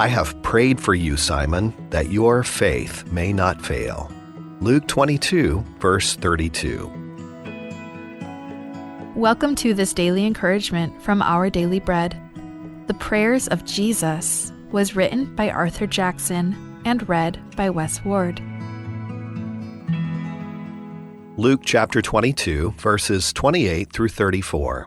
I have prayed for you, Simon, that your faith may not fail. Luke 22, verse 32. Welcome to this daily encouragement from Our Daily Bread. The Prayers of Jesus was written by Arthur Jackson and read by Wes Ward. Luke chapter 22, verses 28 through 34.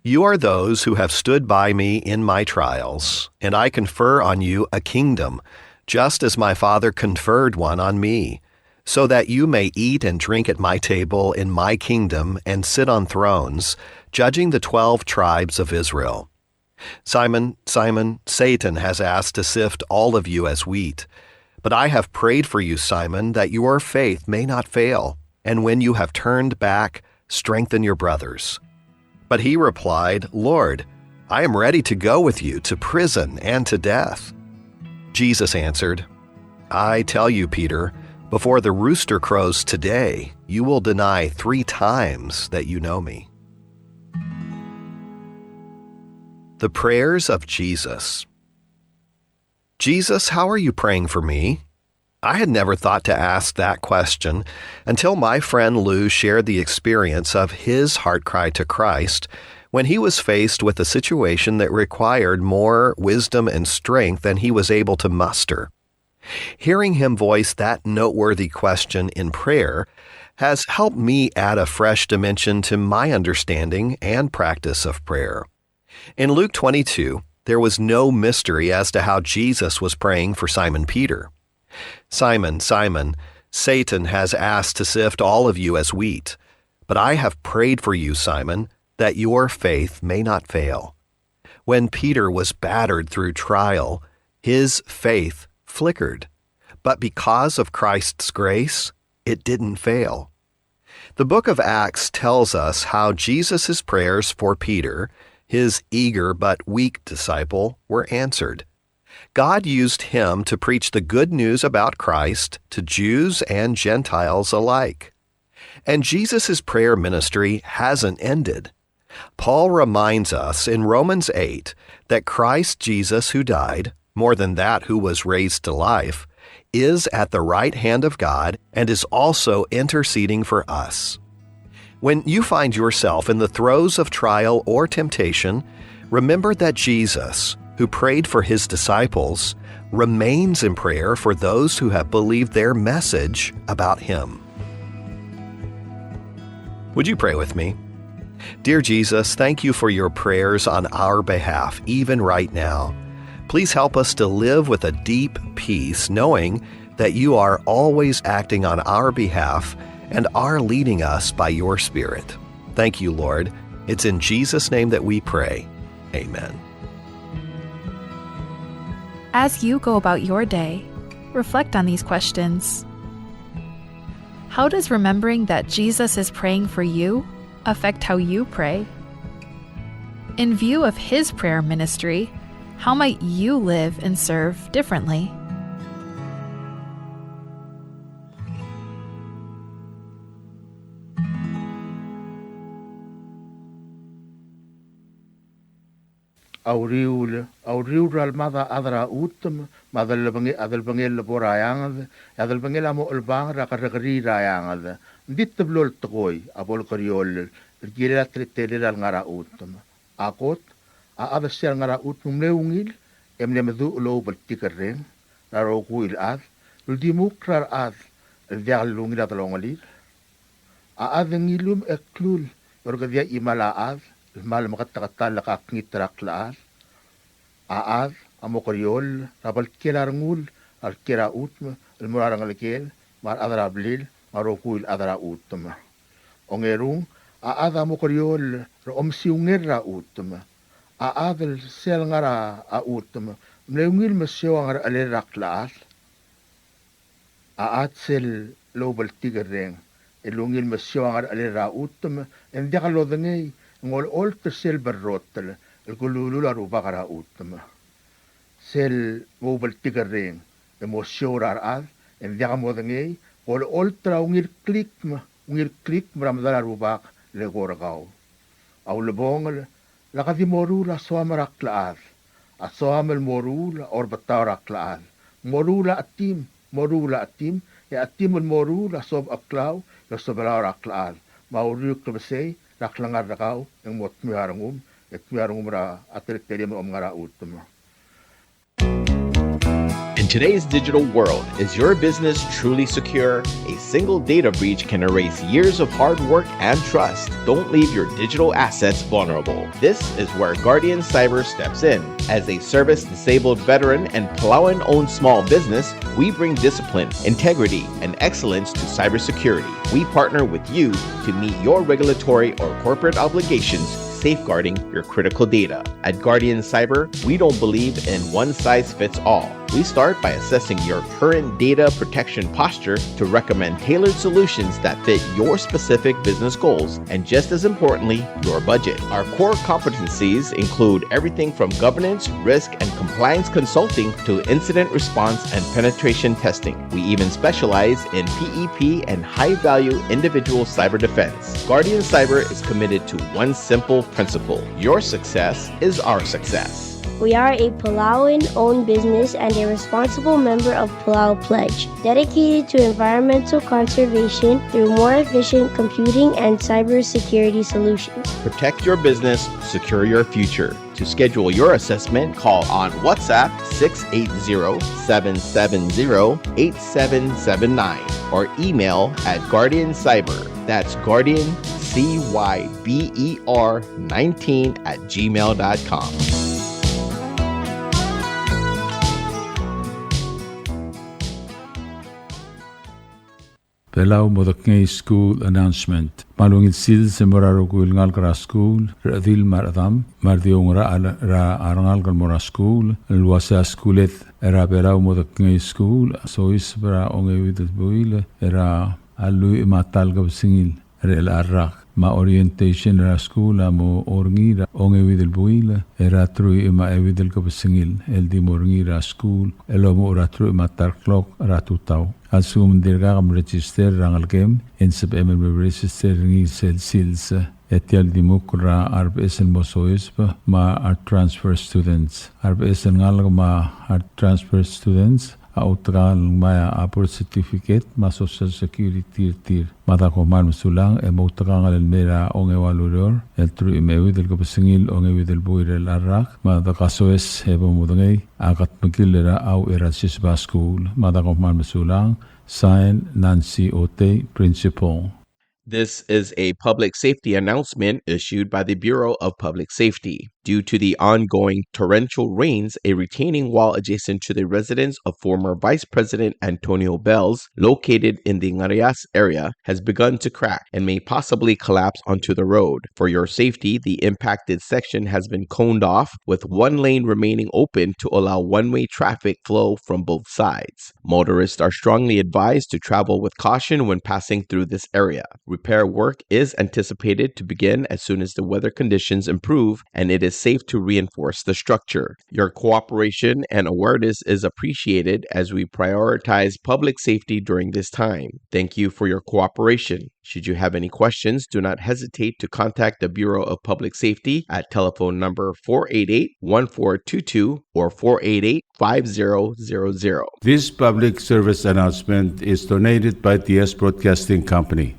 You are those who have stood by me in my trials, and I confer on you a kingdom, just as my Father conferred one on me, so that you may eat and drink at my table in my kingdom and sit on thrones, judging the 12 tribes of Israel. Simon, Simon, Satan has asked to sift all of you as wheat. But I have prayed for you, Simon, that your faith may not fail, and when you have turned back, strengthen your brothers. But he replied, Lord, I am ready to go with you to prison and to death. Jesus answered, I tell you, Peter, before the rooster crows today, you will deny 3 times that you know me. The Prayers of Jesus. Jesus, how are you praying for me? I had never thought to ask that question until my friend Lou shared the experience of his heart cry to Christ when he was faced with a situation that required more wisdom and strength than he was able to muster. Hearing him voice that noteworthy question in prayer has helped me add a fresh dimension to my understanding and practice of prayer. In Luke 22, there was no mystery as to how Jesus was praying for Simon Peter. Simon, Simon, Satan has asked to sift all of you as wheat, but I have prayed for you, Simon, that your faith may not fail. When Peter was battered through trial, his faith flickered, but because of Christ's grace, it didn't fail. The book of Acts tells us how Jesus' prayers for Peter, his eager but weak disciple, were answered. God used him to preach the good news about Christ to Jews and Gentiles alike. And Jesus' prayer ministry hasn't ended. Paul reminds us in Romans 8 that Christ Jesus who died, more than that who was raised to life, is at the right hand of God and is also interceding for us. When you find yourself in the throes of trial or temptation, remember that Jesus, who prayed for his disciples, remains in prayer for those who have believed their message about him. Would you pray with me? Dear Jesus, thank you for your prayers on our behalf, even right now. Please help us to live with a deep peace, knowing that you are always acting on our behalf and are leading us by your Spirit. Thank you, Lord. It's in Jesus' name that we pray. Amen. As you go about your day, reflect on these questions. How does remembering that Jesus is praying for you affect how you pray? In view of his prayer ministry, how might you live and serve differently? Auriu ral mada adra utum madal bangel borayangad adal bangel amo ulbang rakaragri rayangad dit blol toy abol koriol gila tritele ral ngara utum akot a abesel ngara utum leungil emne medu lo baltikarren raro kuil ad uldimukrar ad el lungil adalongalir a adengilum eklul orgadia imala ad mal makatakatal lakakngitrak laas. Aad, amokoriol, rabal kelarngul, al kera utma, el murarang alkel, mar adara blil, marokuil adara utma. Ongerung, aad amokoriol, omsiungerra utma. Aad el sel ngara a utma, mleungil mesyo ang alerak laas. Aad sel lobal tigereng, elungil mesyo ang alera utma, en dekalodengay, ngol olter sel berrotel, el kululula rubakara utma. Sel mobile tigereng, emosyon ar en dekamodengay, ngol oltra ungir klik mramdala rubak le goragaw. Aw lebongel, lakadimoru la soamarak laas, Asoamel morula or batara klaal. Morula atim, ya atimul morula sob aklaw, ya sobara klaal. Mauruk kebesay, raklangar rakaw, yang mot miarangum, ra atelik teriam ngara utama. In today's digital world, is your business truly secure? A single data breach can erase years of hard work and trust. Don't leave your digital assets vulnerable. This is where Guardian Cyber steps in. As a service-disabled veteran and Palauan-owned small business, we bring discipline, integrity, and excellence to cybersecurity. We partner with you to meet your regulatory or corporate obligations, safeguarding your critical data. At Guardian Cyber, we don't believe in one-size-fits-all. We start by assessing your current data protection posture to recommend tailored solutions that fit your specific business goals and, just as importantly, your budget. Our core competencies include everything from governance, risk, and compliance consulting to incident response and penetration testing. We even specialize in PEP and high-value individual cyber defense. Guardian Cyber is committed to one simple principle: your success is our success. We are a Palauan-owned business and a responsible member of Palau Pledge, dedicated to environmental conservation through more efficient computing and cybersecurity solutions. Protect your business, secure your future. To schedule your assessment, call on WhatsApp 680-770-8779 or email at Guardian Cyber. That's Guardian CYBER19@gmail.com. Palau Modakney School announcement. Malungil sil semoraro ngal kara school, radil maradam, mardiong ra arangal mora school, luasa schoolet era Palau Modakney School, so isbra onge buil era alu matal singil rel arrak. Ma orientation era school amo orngira onge buil era trui ma evidel singil el di morngira school elomo ratru matar clock ratutau. Asum dirgam register rangal game in sub register ngi sils etial dimukra arbesen mosoisba ma art transfer students arbesen ngal ma art transfer students autral ma apor certificate ma social security tir mata ko man sulang e motrangal el mera onge valor el tru mewi del ko singil onge del buirel arrak ma da kasoes ebo mudangay akat magilera au erasis ba school mata ko man sulang sign Nancy Ote, principal. This is a public safety announcement issued by the Bureau of Public Safety. Due to the ongoing torrential rains, a retaining wall adjacent to the residence of former Vice President Antonio Bells, located in the Ngarias area, has begun to crack and may possibly collapse onto the road. For your safety, the impacted section has been coned off, with one lane remaining open to allow one-way traffic flow from both sides. Motorists are strongly advised to travel with caution when passing through this area. Repair work is anticipated to begin as soon as the weather conditions improve and it is safe to reinforce the structure. Your cooperation and awareness is appreciated as we prioritize public safety during this time. Thank you for your cooperation. Should you have any questions, do not hesitate to contact the Bureau of Public Safety at telephone number 488-1422 or 488-5000. This public service announcement is donated by TS Broadcasting Company.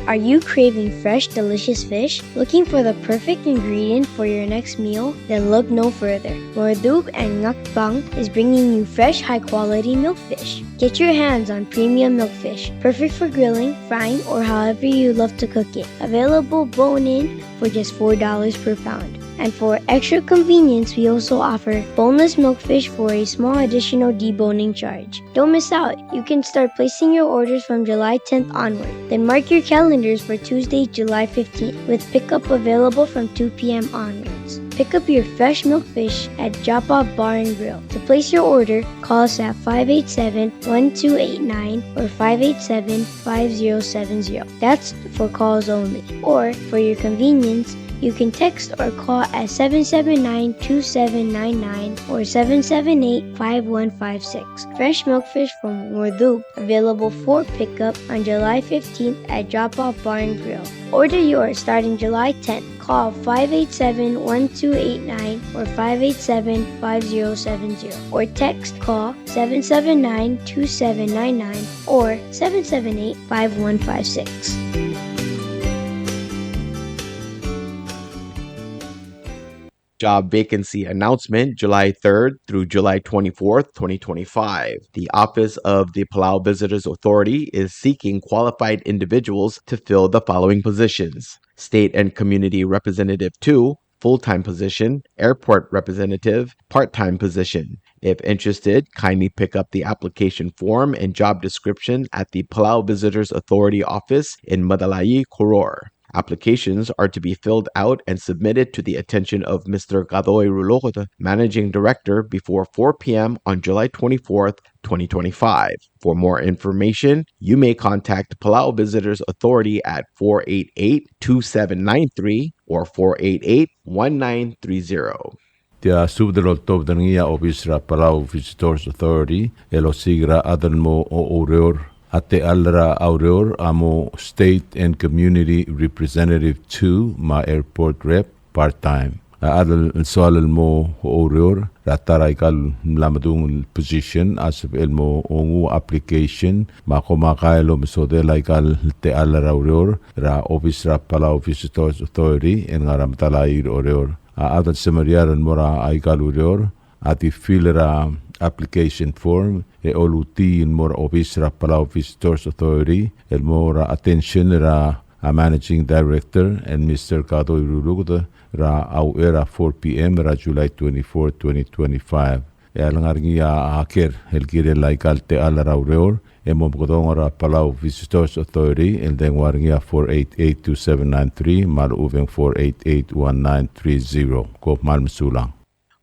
Are you craving fresh, delicious fish? Looking for the perfect ingredient for your next meal? Then look no further. Morduk and Ngakbang is bringing you fresh, high-quality milkfish. Get your hands on premium milkfish, perfect for grilling, frying, or however you love to cook it. Available bone-in for just $4 per pound. And for extra convenience, we also offer boneless milkfish for a small additional deboning charge. Don't miss out. You can start placing your orders from July 10th onward. Then mark your calendars for Tuesday, July 15th, with pickup available from 2 p.m. onwards. Pick up your fresh milkfish at Japa Bar and Grill. To place your order, call us at 587-1289 or 587-5070. That's for calls only. Or, for your convenience, You can text or call at 779-2799 or 778-5156. Fresh milkfish from Mordup available for pickup on July 15th at Drop-Off Bar and Grill. Order yours starting July 10th. Call 587-1289 or 587-5070 or text call 779-2799 or 778-5156. Job vacancy announcement July 3rd through July 24th, 2025. The Office of the Palau Visitors Authority is seeking qualified individuals to fill the following positions: State and Community Representative 2, full-time position; Airport Representative, part-time position. If interested, kindly pick up the application form and job description at the Palau Visitors Authority office in Madalai, Koror. Applications are to be filled out and submitted to the attention of Mr. Gadoy Rulokota, Managing Director, before 4 p.m. on July 24th, 2025. For more information, you may contact Palau Visitors Authority at 488-2793 or 488-1930. Tia subdero top dangia ofisra Palau Visitors Authority elosigra adanmo o oreor ate alra aureor amo State and Community Representative 2 ma Airport Rep part-time. Adal soal mo oreor ratara ikal lamadung position as elmo ongu application ma komakaelo misodela ikal te alra aureor ra ofisra Palau Visitors Authority en ngaram talair oreor. Adal semariaran mora aikal oreor ati filera application form e oluti in more office Palau Visitors Authority el more attention ra a Managing Director and Mr. Gadoy Rulukota ra au era 4 p.m. ra July 24, 2025. E alangarngi a haker el kire laikal te ala raureor e momkodong ra Palau Visitors Authority el dengwarngi a 488-2793 mal uveng 488-1930 kop mal msulang.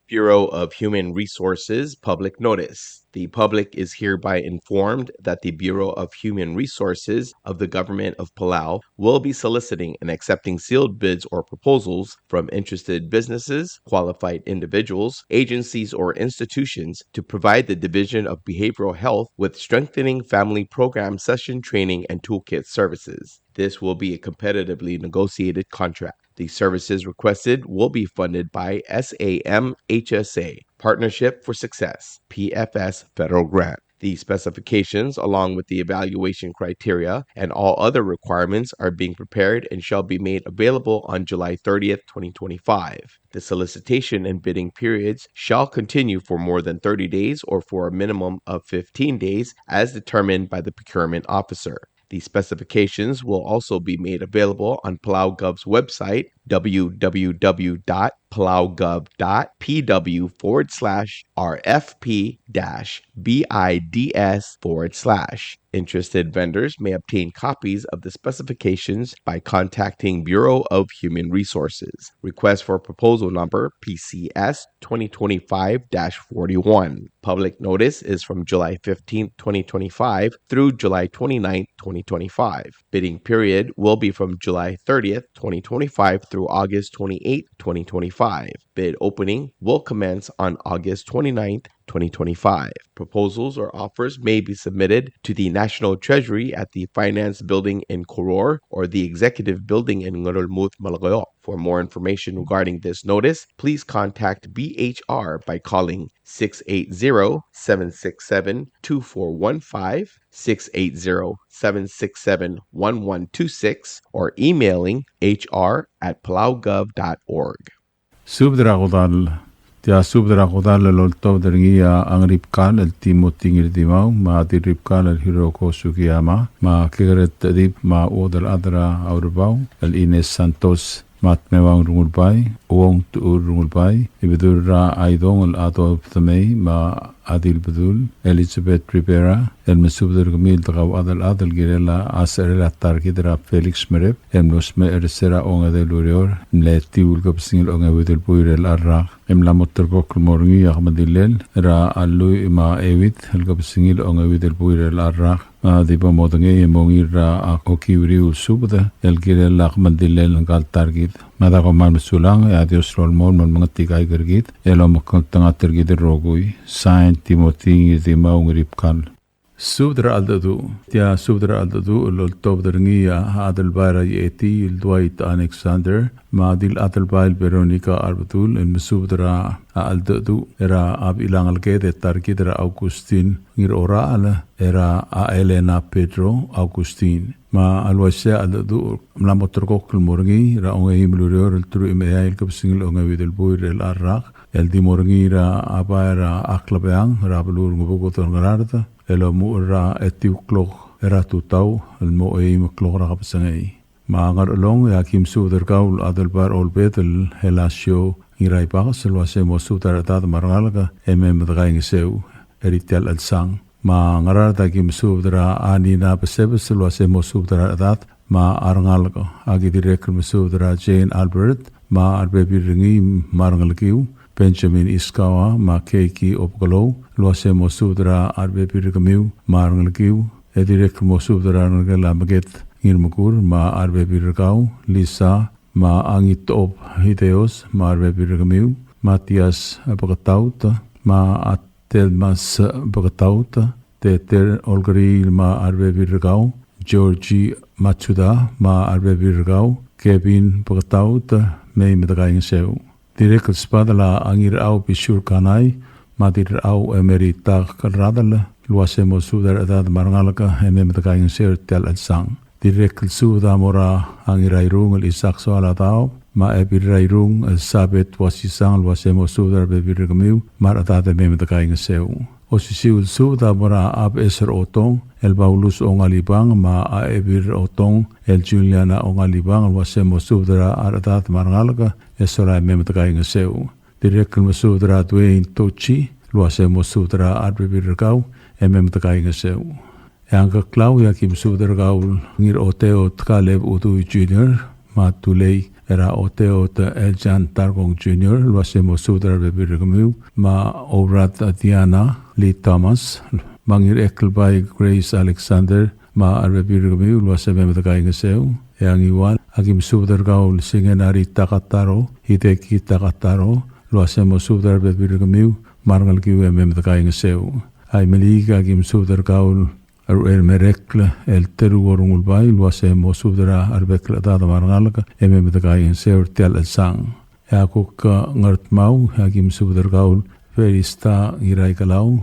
Bureau of Human Resources Public Notice. The public is hereby informed that the Bureau of Human Resources of the Government of Palau will be soliciting and accepting sealed bids or proposals from interested businesses, qualified individuals, agencies, or institutions to provide the Division of Behavioral Health with strengthening family program session training and toolkit services. This will be a competitively negotiated contract. The services requested will be funded by SAM-HSA, Partnership for Success, PFS Federal Grant. The specifications, along with the evaluation criteria and all other requirements, are being prepared and shall be made available on July 30th, 2025. The solicitation and bidding periods shall continue for more than 30 days or for a minimum of 15 days as determined by the procurement officer. The specifications will also be made available on Palau Gov's website, www.palauGov.pw/RFP-BIDS/. Interested vendors may obtain copies of the specifications by contacting Bureau of Human Resources. Request for proposal number PCS 2025-41. Public notice is from July 15, 2025 through July 29, 2025. Bidding period will be from July 30th, 2025 through August 28, 2025. Bid opening will commence on August 29th, 2025. Proposals or offers may be submitted to the National Treasury at the Finance Building in Koror or the Executive Building in Ngurulmut, Malagoyo. For more information regarding this notice, please contact BHR by calling 680-767-2415, 680-767-1126, or emailing hr@palaugov.org. Subdragodal tia subdragodal lolto deringia ang ripkal el timotingir dimau ma di ripkal el hiroko sukiyama ma kegret dip ma odal adra aurbau el Ines Santos mat mewang rungulbai uong tuur rungulbai ibidurra aidong el ato tamay ma adil bedul Elizabeth Rivera el mesubdur gamil tagaw adal girela asarela targidra Felix Merep el nosme ersera onga de lurior mleti ulgabsingil onga widul puirel arra emla motorbok morngi ahmadilel ra allu ma ewit elgabsingil onga widul puirel arra di pamodenge mongir ra okiwri usubda el girela ahmadilel gal targid Mata ko man masulang Dios rolmon man mga tigay gergit elo makantanga tergit rogui Saint Timothy ngiti mau ngiripkan Subdra aldadu lol tobderngia adel bara yeti Dwight Alexander madil adel bail Veronica Arbatul el subdra aldadu era ab ilang algede targidra Augustin ngir ora ala era a Elena Pedro Augustin ma alwasya aldadu mlamotrok kelmorgi ra ongai mlurior el tru imail kapsingil ongai videl boir el arrak el dimorgi ra abara aklabeang ra belur ngubugotor ngararda elo mu'ra etiuklog era tutau el mo'ei maklog ra kapsangay. Maangar ulong ya kim sudarkaul adalbar olbet el helasyo ngiray pakas elwase mo sudaratad marangalaga madagay ngiseu eritel al sang. Maangararda kim sudara ani na pasebes elwase mo sudaratad arangalaga agi direk sudara Jane Albert arbebiringi marangalgiu Benjamin Iskawa keiki opgalo luase mosudra arbe pirgamiu marngalgiu edirek mosudra ngala maget ngirmukur arbe pirgau Lisa angit op hideos arbe pirgamiu Matias bagtauta atelmas bagtauta teter olgri arbe pirgau Georgie Matsuda arbe pirgau Kevin bagtauta medagaing seu Direk spadala angir au pisur kanai madir au emerita radal luase mo sudar edad marangalaka medagaing seu tel sang Direk suda mora angir airung el isak soala tau ebir airung el sabet wasisang luase mo sudar bebirgamiu maratade medagaing seu Osisiul suda mora ab eser otong el Paulus ongalibang ebir otong el Juliana ongalibang wasemo sudra aratat marngalga esora memtakay ngaseu direk masudra Dwayne Tochi wasemo sudra arbibirkaw memtakay ngaseu yang kaklau yakim sudra gaul ngir oteo Caleb Utu Junior matulay era oteo Eljan Targong Junior wasemo sudra bebirgamiu obrat Diana Lee Thomas mangir ekelbay Grace Alexander arbebirgamiu waseme medagay ngaseu yang iwan agim sudar gaul singenari takataro hideki takataro wasemo sudar bebirgamiu marngalgiu medagay ngaseu ay meliga agim sudar gaul el merekle el teru warungul bay wasemo sudra arbekla dada marngalga medagay ngaseu tel sang yakuk ngartmau agim sudar gaul Verista ngiray kalaw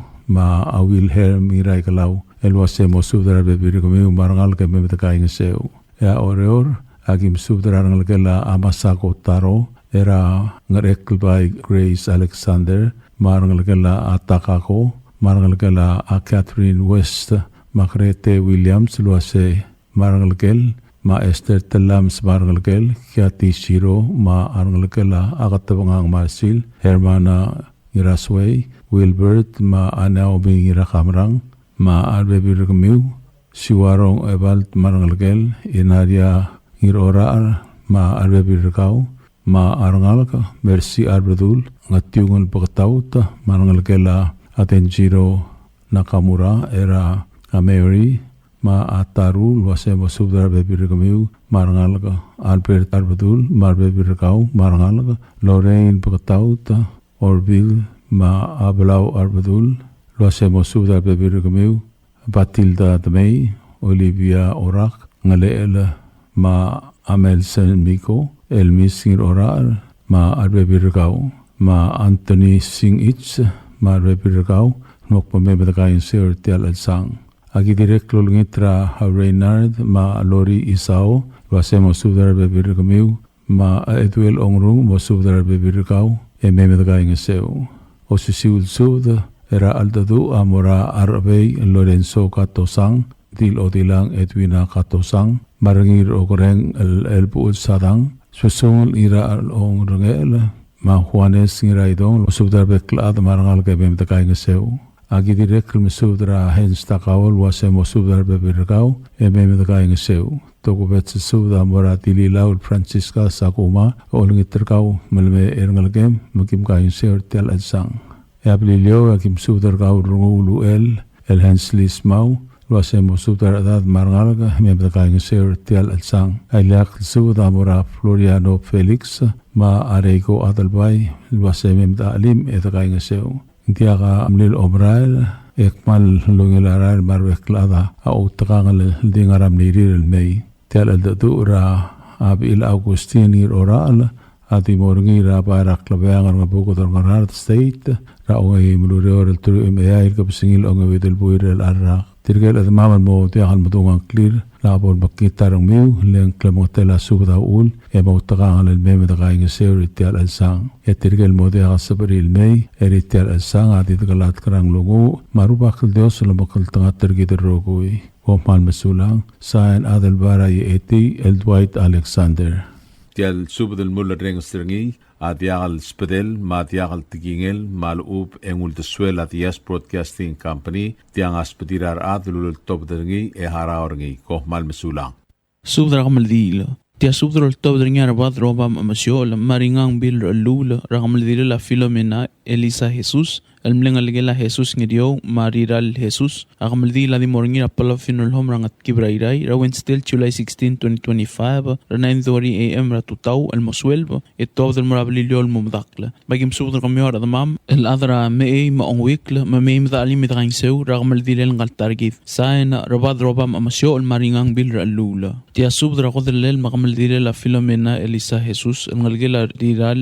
Wilhelm ngiray kalaw elwase mo sudra bebirgamiu marangal ke medagay ngaseu ya oreor agim sudra ngalgela amasako taro era ngarekl by Grace Alexander marangalgela atakako marangalgela Catherine West Makrete Williams luase marangalgel Esther Telams marangalgel Kiati Shiro arangalgela agatabangang Marsil Hermana Irasway, Wilbert Naomi Irakamrang, Arbebirgamiu, Siwarong Ebalt Marangalgel, Inaria Irorar, Arbebirgau, Arangalka, Mercy Arbedul, Ngatiungan Pagtauta, Marangalgela Atenjiro Nakamura, Era Mary, Ataru, Wasemo Subdar Bebirgamiu, Marangalka, Albert Arbedul, Marbebirgau, Marangalka, Lorraine Pagtauta, Orville Ablau Arbadul Luasemo Sudar Bebirgamiu Batilda Dmei Olivia Orak Ngaleela Amelsen Miko Elmis Ngir Orar Arbebirgau Anthony Singh Itz Arbebirgau Nokpamebedagayin Sir Tial Al Sang Agi direk lulngitra Reynard Lori Isao Luasemo Sudar Bebirgamiu Edwel Ongrung Sudar Bebirgau medagay ngaseu osisiul suda era aldadu amora arbey Lorenzo Katosang dil odilang Edwina Katosang marangir ogoreng el buul sadang susungul ira ong rengel Juanes ngiraidong sudar beklad marangal ke medagay ngaseu agi direk sudra hens takawol wasemo sudar bebirgau medagay ngaseu Tokubet suda mora dililaul Francisca Sakuma olngiterkau melme erngalgem mukim kain seur tel adsang. Yablilio akim sudar kau rungulu el Henslis mau luase mo subdara dad marngalga me bakaing ser tial alsang ailak suda mora Floriano Felix ma arego adalbai luase me alim etakaing seu tiaga amlil obrail ekmal lungilarar marweklada au takangal dingaram niril mei tial aldura abil Augustini oral ati morngi ra para klabeangar nga buko tor ngarar state ra oi mulurior el tru meair kapsingil onga wedel buirel arra tirgel at maman mo tiakal matungang clear labor bakitarang miu leng klamotela suda ul e mo takangal el meme takaing seri tial alsang e tirgel mo tiakal sabril mei eri tial alsang ati takalat karang lungu marubakal dios lamakal tanga tergit rogui Komal masulang sain adal bara eti el Dwight Alexander tial subdel mulla rengstringi adiagal spedel ma diagal tigingel malub engul de suela dias broadcasting company tiang aspedirar adlul topdringi e haraorngi kohmal mesulang subdra kamaldil tia subdra topdringi arbat roba masyo maringang bil lula rakamaldil la Filomena Elisa Jesus el mlengaligela Jesus ngidio mariral Jesus akamaldil la di morngi apala finul hom rangat kibrairai ra Wednesday July 16 2025 ra 9:30 am ra tutau el moswelbo et top del morabilio el mumdakla bagim subdra kamyor adamam el adra mei ma onwikla ma mei mdali midrang seu rakamaldil el ngaltargit sain robad roba masyo el maringang bil lula tia subdra qodel el makamaldil la Filomena Elisa Jesus el ngalgela diral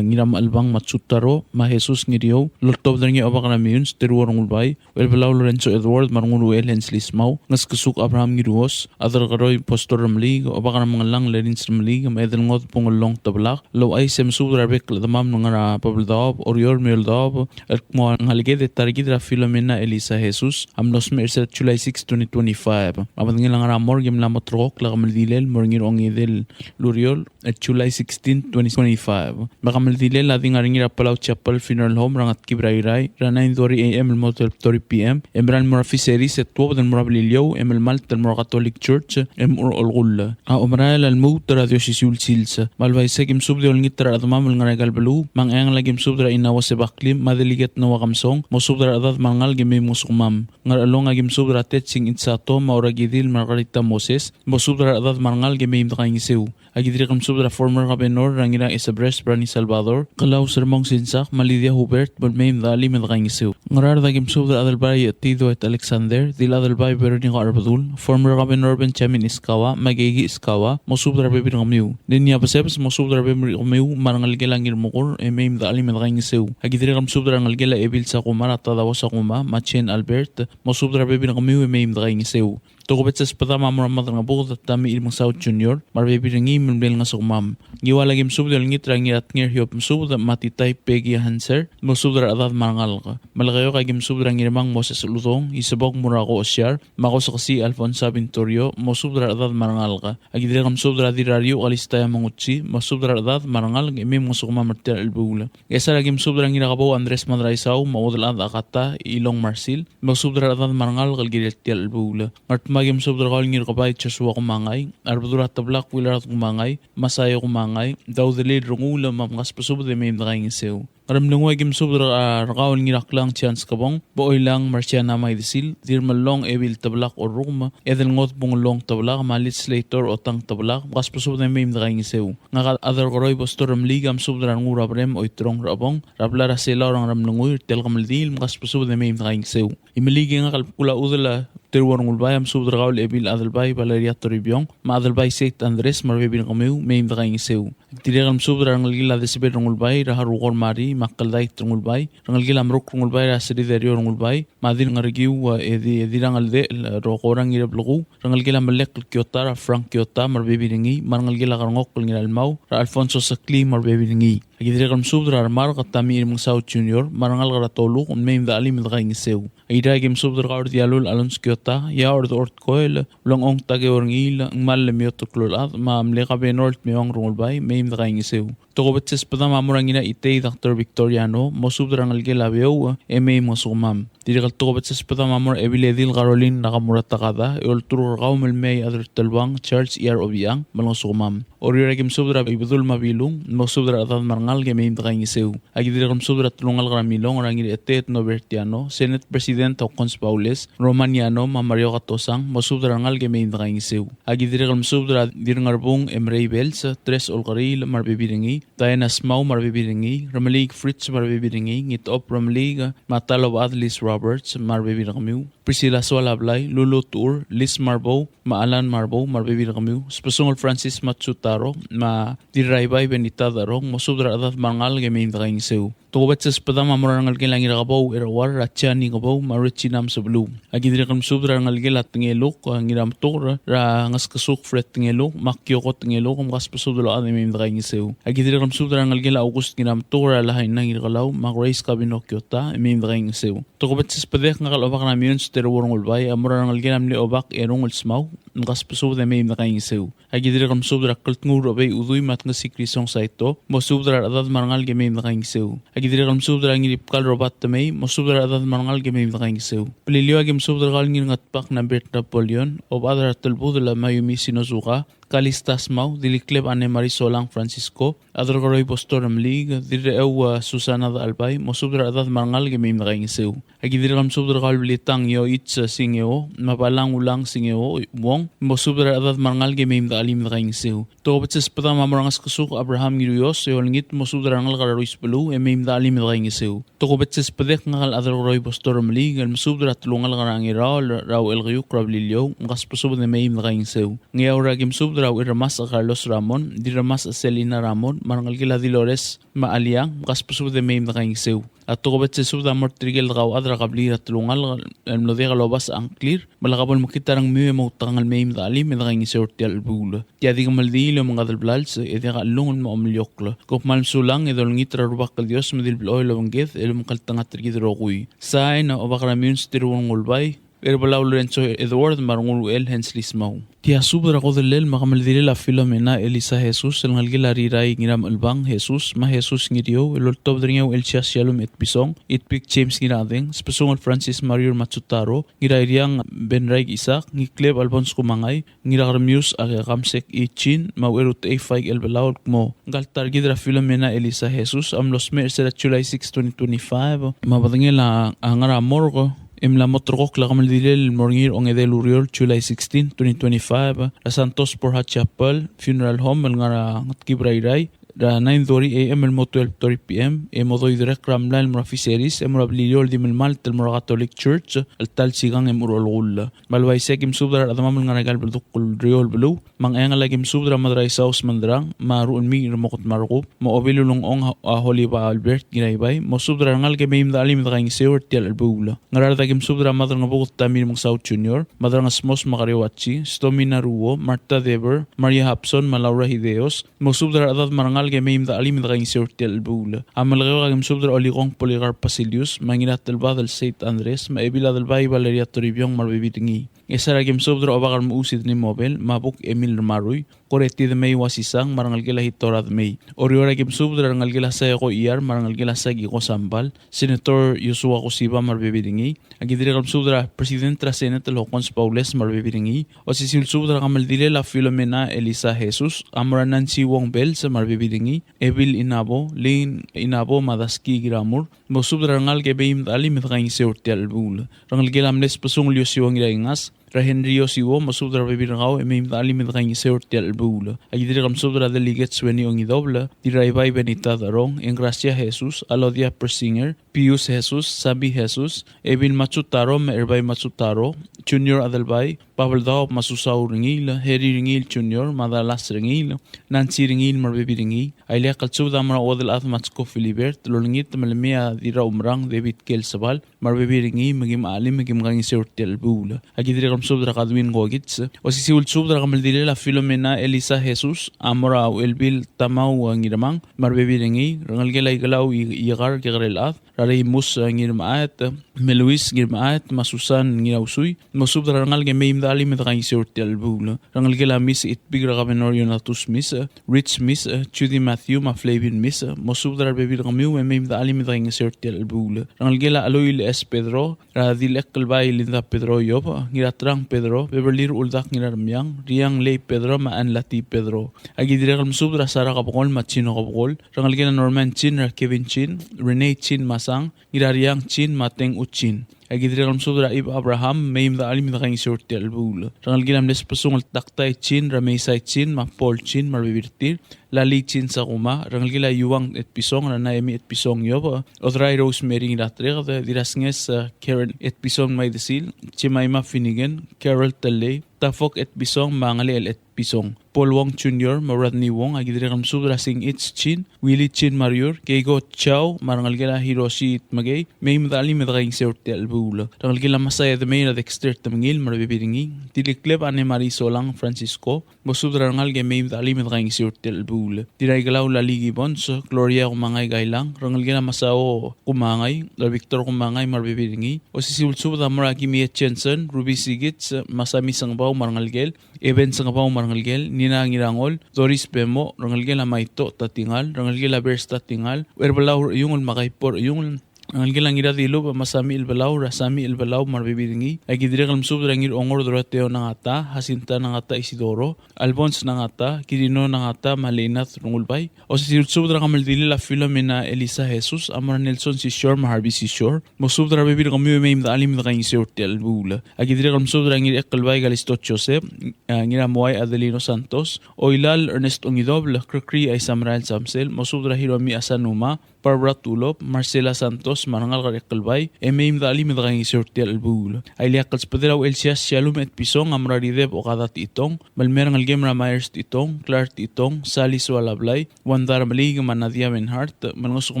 ngiram albang matsutaro ma Jesus ngidio lotop dringi abakana miuns terwarong ulbay wel belau Lorenzo Edward marungulu el henslis mau ngas kesuk Abraham ngiruos adar garoy postor ramlig abakana mangalang lerins ramlig am edel ngot pungolong tablak lo ay sem subdra bek damam ngara pabldab orior meldab mo ngalige de targid ra Filomena Elisa Jesus am los mercer July 6 2025 abang ngilang ra morgem la motrok la gamaldilel morngir ongidel luriol at July 16 2025 magamaldilel ading aringira Palau Chapel Funeral Home rangat kibrairai ra 9:30 am el motel 30 pm emran morafiseri set tuwa del morabilio em el malt del mor Catholic Church em olgulla a umrael al mut radio sisul silsa malvai segim subde ol ngitra admam el ngaragal belu mang ang lagim subdra inawa se baklim madeliget no wakamsong mo subdra adad mangal gimi musumam ngar along agim subdra tetching insato mauragidil Margarita Moses mo subdra adad mangal gimi imdakaing seu agidri kam subdra former governor rangira Isabres Brani Salvador kalau sermong sinsak Malidia Hubert balmeim dali medakaing seu ngarar dagim subdra adal bay tido et Alexander dil adal bay Veronica Arbadul former governor Benjamin Iskawa magigi Iskawa mo subdra bebir ngamiu dinya pasebs mo subdra bebir ngamiu marangal gelangir mukor emeim dali medakaing seu agidri kam subdra ngalgela ebil sa kumara tadawa sa kuma Machen Albert mo subdra bebir ngamiu emeim dakaing seu Tokobet sa espada mamuramat nga bukod at dami ilmang South Junior, marbebirangi mbel nga sukmam. Giwalagim subdal ngitra ngirat ngir hiop subda matitay Peggy Hanser, mo subdra adat marangal ka. Malakayo kagim subdra ngirmang Moses Lutong, isabok murako osyar, mako sa kasi Alfonso Vintorio, mo subdra adat marangal ka. Agidrikam subdra dirario alistaya mangutsi, mo subdra adat marangal ngimim nga sukmam martir albula. Kesa lagim subdra ngirakabaw Andres Madraisaw, maudal ad akata, Ilong Marsil, mo subdra adat marangal kalgiritil albula. Magim subdra kal ngir kabay Joshua kumangay arbadura tablak wilarat kumangay masaya kumangay daw delid rungula mamngas pasubde may mdakaing seu Karamlungo ay gimsubdra rakawan ngirak lang chance kabong booy lang marsyana may disil dirmalong ebil tablak o ruma edel ngot bungulong tablak malit slater o tang tablak bakas pasubda may mdakaing seu nga adar koroy postor ramligam subdra ngura brem o itrong rabong rablara sila orang ramlungoy tel kamaldil bakas pasubda may mdakaing seu imiligi nga kalpula udala terwarong ulbayam subdra kaul ebil adalbay Valeria Toribiyong ma adalbay St. Andres marbibin kamiw may mdakaing seu tirekam subdra ngalgila desibed rungulbay raharukor mari makalday rungulbay rangalgila amruk rungulbay rasiriderio rungulbay madin ngargiw edi rangalde rokorang irablugu rangalgila malek Kyota Frank Kyota marbibingi marangalgila karangok ngilalmaw ra Alfonso Sakli marbibingi agidrekam subdra armar katami irmang South Junior marangal karatoluk may mdali mdakaing seu aidagim subdra kaur dialul Alonso Kyota ya ord koel long tage orngil mal miotoklolad ma amleka benort meong rungulbay may mdakaing seu Toko betses pada mamurangina ite Dr. Victoriano mosubra ngalgela veo eme mosumam. Dirikal toko betses pada mamur ebiledil Caroline nakamurattakada eultur gaumel mei adr telwang church year obiang malosumam. Oriora kim subra ibudul mabilung mosubra atat marngal game imdrangiseu. Agidirikam subra tulungal gramilong orangir etet nobertiano Senate President Ocons Paules Romaniano Mario Gatosang mosubra ngal game imdrangiseu. Agidirikam subra dirngarbung Emrey Bells tres olgaril marbebiringi Diana Smau marbebiringi Ramalik Fritz marbebiringi ngit op Ramalik Matalo Adlis Roberts marbebiringi Priscilla Swalablay Lulu Tour Liz Marbo Maalan Marbo marbebiringi Spesungol Francis Matsutaro ma diraybay benita darong mosubra adat mangal game imdrangiseu. Tokobet sa espada mamurangal ke langi rakabaw erawar ratcha ni kabaw marichinam sa blue. Agidirikan subra ngal ke lat ngelok ngiram tor ra ngas kasuk fret ngelok makyoko ngelok kas pasudlo ade imdrangi seu. Agidirikan subra ngal ke la August ngiram tor lahain nang irkalaw magrais kabinokyota imdrangi seu. Tokobet sa espada ngal obak na miyon sterworong ulbay amurangal ke namli obak erong ulsmaw ngas pasudlo imdrangi seu. Agidirikan subra kalt nguro bay uduy mat nga sikrisong sa ito mosubra adat marangal ke imdrangi seu. Agidirikan subra ngirip kal robat tamay mosubra adat marangal ke imdrangi seu. Pililiwa ke subra kal ngiringat pak na Bert Napoleon ob adar talbud la mayumi sinusuka Kalistas mau dilikleb ane Marisolang Francisco adrogoroy postoram league dire Susana da Albay mosubra adat marangal ke imdrangi seu. Agidirikan subra kal bilitang yo itz singeo mapalang ulang singeo wong mosubra adat marangal ke imdrangi seu. Tokobetses pada mamurangas kasuk Abraham Giruyos yolngit mosubra ngal kararuis pelu imdrangi imdrangi seu. Tokobetses pada ngal adrogoroy postoram league mosubra tulungal karangiraw raw elgiyuk rablilyo ngas pasubra imdrangi seu. Ngayaw ragim subra raw iramas a Carlos Ramon diramas a Selena Ramon marangal kila Dilores maaliang ngas pasubra imdrangi seu. At tokobetses subra mortrigel raw adra kablira tulungal mlodega lobas ang clear malakabol makitarang miwe mautangal imdrangi seu tial bula. Tiadi kamaldi mga dalblals edi ka lungon mo amlyokla kop malsulang edol ngitra rubak kal Dios medil bloy lawangget elum kaltangat trigidro kuy sai na obakramun stirwong ulbay Erbalaw Lorenzo Edward marungul el Henslis mau. Tia subra kodel makamaldile la Filomena Elisa Jesus el ngalgila riray ngiram albang Jesus ma Jesus ngidio el top dringaw el Shalom et Bisong it pick James ngiradeng spesong Francis Mario Matsutaro ngiray riang Benraig Isaac ngikleb Albons kumangay ngirakarmius agamsek ichin mauerut A5 el balaw mo ngaltar gidra Filomena Elisa Jesus amlos mer sa July 6 2025 mabadengela angara morgo Imla motrok la kamaldilel morngir ong edel uriol July 16, 2025 la Santos Porha Chapel Funeral Home el ngara ngatkibrayray da 9:30 AM el mo 12:30 PM e mo doy direct ramla el murafiseris e murabliliol di melmal tel mura Catholic Church el tal sigang em urolgul malway sekim subdar adamam el ngaragal berdukul riol belu mang engal lagim subdar madray saus mandrang maruun mi remokot marukup mo obilulong ong Holy Albert ginaybay mo subdar ngal ke meim dalim daging seur tial el bula ngarar dagim subdar madar ngabukot tamir mong South Junior madar ngasmos makariwachi Stomina Ruo Marta Dever Maria Hapson Malaura Hideos mo subdar adad marangal ke meim dalim daging seur tial el bula amal gagim subdar oligong Poligar Pasilius manginat el badal Saint Andres maebila del bay Valeria Toribiong marbibitingi Esara game sobdra obakar mo usid ni mobile mabuk Emil Maruy koreti de may wasisang marangal gila hitorad may oriora game sobdra rangal gila sa ko iyar marangal gila sa gi ko sambal Senator Yusua Kosiba marbibidingi agidire kam sobdra President tra Senate Locons Paules marbibidingi o si sil sobdra kamal dile la Filomena Elisa Jesus amranan si Wong Bell sa marbibidingi Evil Inabo Lin Inabo Madaski Gramur mo sobdra rangal ke beim dali mitgaing seurtial bul rangal gila amles pasung Yusua ngirangas ra Henrio siwo masudra bibirangao emim dali mitgaing seurtial bul agidire kam sobdra delegates weni ongi dobla diraybay benita darong en gracia Jesus Alodia Persinger Pius Jesus Sabi Jesus Evil Matsutaro Erbay Matsutaro Junior Adelbay Pablo Dao Masusau ringil Heri ringil Junior Madalas ringil Nancy ringil marbibiringi Ailia kalsuda mara odel athmatsko Filibert lolingit malmia dira umrang David Kelsabal marbibiringi magim alim magim gangi seurtial bul agidire kam sobdra kadwin gogits o si siul sobdra kamaldile la Filomena Elisa Jesus amora elbil tamau ngiramang marbibiringi rangal gelay galaw igar kegrel ath rari mus ngir maat Meluis ngir maat masusan ngir usui mosub rangal ge meim dali mit rang sortel bula rangal ge la mis it bigra gabenor yonatus mis rich mis Judy Matthew ma Flavin mis mosub dar bebi ramiu meim dali mit rang sortel bula rangal ge la aloil es Pedro radil ekkel bai linda Pedro yob ngira trang Pedro beberlir uldak ngira myang riang le Pedro ma an lati Pedro agi diregal mosub dar sara gabgol machino gabgol rangal ge la Norman Chin Kevin Chin Renee Chin masang ngira riang Chin mateng uchin agidregal msudra ib Abraham meim da alim da ging sortel bul rangal gilam les pasung taktai Chin Ramesai Chin ma Paul Chin marbibirtir lali Chin sa kuma rangal gila yuwang et pisong na naemi et pisong yoba odrai Rosemary ratreg da dirasnges Karen et pisong may desil Chimaima Finnegan Carol Talley tafok et pisong mangali et pisong Paul Wong Jr. Maradni Wong agidregal msudra sing it's Chin Willie Chin Mariur Keigo Chow marangal gila Hiroshi Itmagay meim da alim da ging sortel bul rangal gila masaya de meira dexter tamngil marbibiringi tilikleb ane Marisolang Francisco bosudra rangal ge meim da alim da ging sortel bul diray galaw la ligi bons Gloria kumangay gailang rangal gila masao kumangay la Victor kumangay marbibiringi o sisul sub da maraki Mia Jensen Ruby Sigits masami sangbaw marangal gel Eben sangbaw marangal gel Nina ngirangol Doris Bemo rangal gila maito tatingal rangal gila bers tatingal werbalaw yung makaipor yung ang gilang ira dilo masami ilbalaw rasami ilbalaw marbibiringi ay gidiregal msub rangir ongor doroteo nangata Jacinta nangata Isidoro Albons nangata Kirino nangata Malinath rungulbay o si sub rangamal dili la Filomena Elisa Jesus Amar Nelson Sishor Maharbi Sishor mosub rabibir kami meim da alim da sortel bula ay gidiregal msub rangir ekalbay Galisto Joseph ngira Moay Adelino Santos Oilal Ernest Ongidoble Krikri ay Samrael Samsel mosub Hiromi Asanuma Barbara Tulop, Marcela Santos, marangal karekalbay, emeim da alim da ging sortel albul. Ay liakal spadelaw Elsias Shalom et Pisong, amrarideb o kadat itong, malmerang algemra Myers itong, Clark itong, Sally Swalablay, Wandar Malig Manadia Menhart, manusok